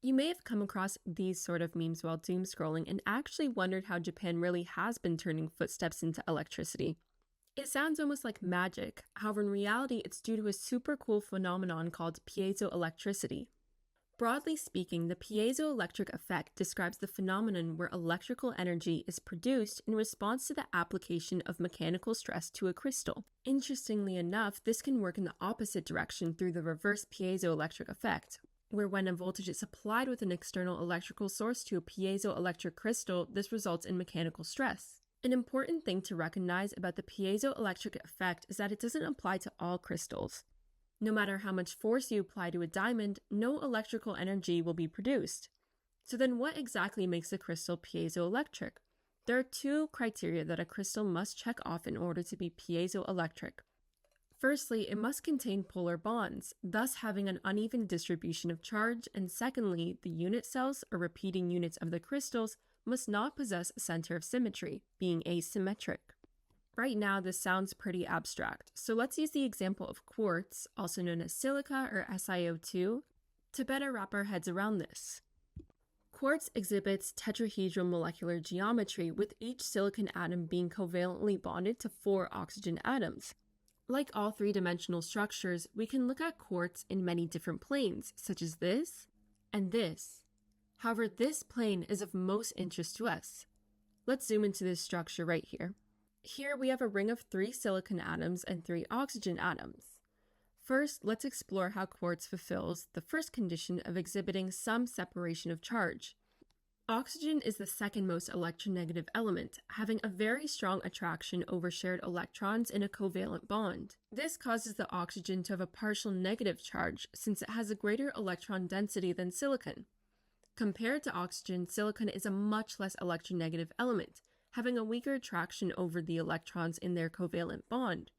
You may have come across these sort of memes while doom scrolling and actually wondered how Japan really has been turning footsteps into electricity. It sounds almost like magic, however, in reality, it's due to a super cool phenomenon called piezoelectricity. Broadly speaking, the piezoelectric effect describes the phenomenon where electrical energy is produced in response to the application of mechanical stress to a crystal. Interestingly enough, this can work in the opposite direction through the reverse piezoelectric effect, where when a voltage is applied with an external electrical source to a piezoelectric crystal, this results in mechanical stress. An important thing to recognize about the piezoelectric effect is that it doesn't apply to all crystals. No matter how much force you apply to a diamond, no electrical energy will be produced. So then what exactly makes a crystal piezoelectric? There are two criteria that a crystal must check off in order to be piezoelectric. Firstly, it must contain polar bonds, thus having an uneven distribution of charge, and secondly, the unit cells or repeating units of the crystals must not possess a center of symmetry, being asymmetric. Right now, this sounds pretty abstract, so let's use the example of quartz, also known as silica or SiO2, to better wrap our heads around this. Quartz exhibits tetrahedral molecular geometry, with each silicon atom being covalently bonded to 4 oxygen atoms. Like all three-dimensional structures, we can look at quartz in many different planes, such as this and this. However, this plane is of most interest to us. Let's zoom into this structure right here. Here we have a ring of 3 silicon atoms and 3 oxygen atoms. First, let's explore how quartz fulfills the first condition of exhibiting some separation of charge. Oxygen is the second most electronegative element, having a very strong attraction over shared electrons in a covalent bond. This causes the oxygen to have a partial negative charge since it has a greater electron density than silicon. Compared to oxygen, silicon is a much less electronegative element, having a weaker attraction over the electrons in their covalent bond.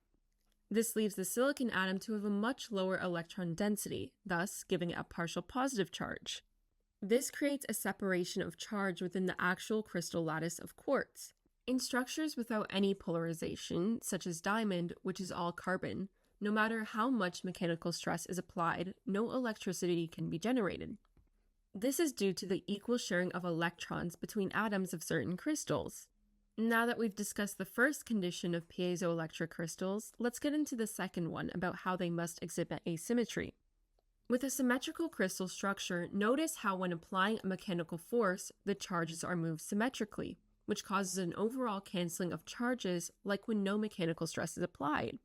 This leaves the silicon atom to have a much lower electron density, thus giving it a partial positive charge. This creates a separation of charge within the actual crystal lattice of quartz. In structures without any polarization, such as diamond, which is all carbon, no matter how much mechanical stress is applied, no electricity can be generated. This is due to the equal sharing of electrons between atoms of certain crystals. Now that we've discussed the first condition of piezoelectric crystals, let's get into the second one about how they must exhibit asymmetry. With a symmetrical crystal structure, notice how when applying a mechanical force, the charges are moved symmetrically, which causes an overall canceling of charges like when no mechanical stress is applied.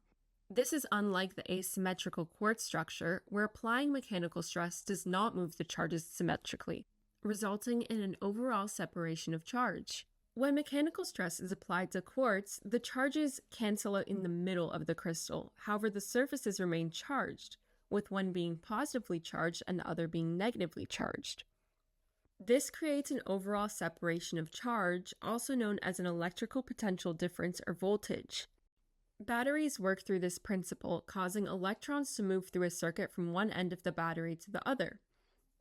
This is unlike the asymmetrical quartz structure, where applying mechanical stress does not move the charges symmetrically, resulting in an overall separation of charge. When mechanical stress is applied to quartz, the charges cancel out in the middle of the crystal, however the surfaces remain charged, with one being positively charged and the other being negatively charged. This creates an overall separation of charge, also known as an electrical potential difference or voltage. Batteries work through this principle, causing electrons to move through a circuit from one end of the battery to the other.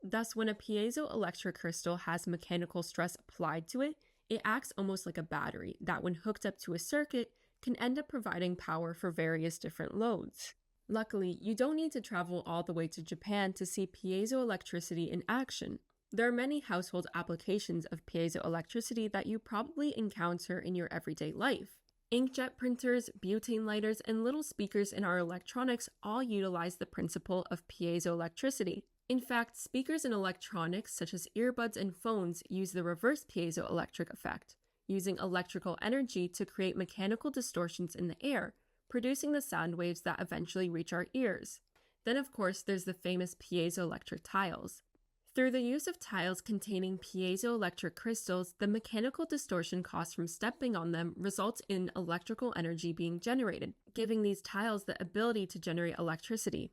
Thus, when a piezoelectric crystal has mechanical stress applied to it, it acts almost like a battery that, when hooked up to a circuit, can end up providing power for various different loads. Luckily, you don't need to travel all the way to Japan to see piezoelectricity in action. There are many household applications of piezoelectricity that you probably encounter in your everyday life. Inkjet printers, butane lighters, and little speakers in our electronics all utilize the principle of piezoelectricity. In fact, speakers in electronics such as earbuds and phones use the reverse piezoelectric effect, using electrical energy to create mechanical distortions in the air, producing the sound waves that eventually reach our ears. Then of course there's the famous piezoelectric tiles. Through the use of tiles containing piezoelectric crystals, the mechanical distortion caused from stepping on them results in electrical energy being generated, giving these tiles the ability to generate electricity.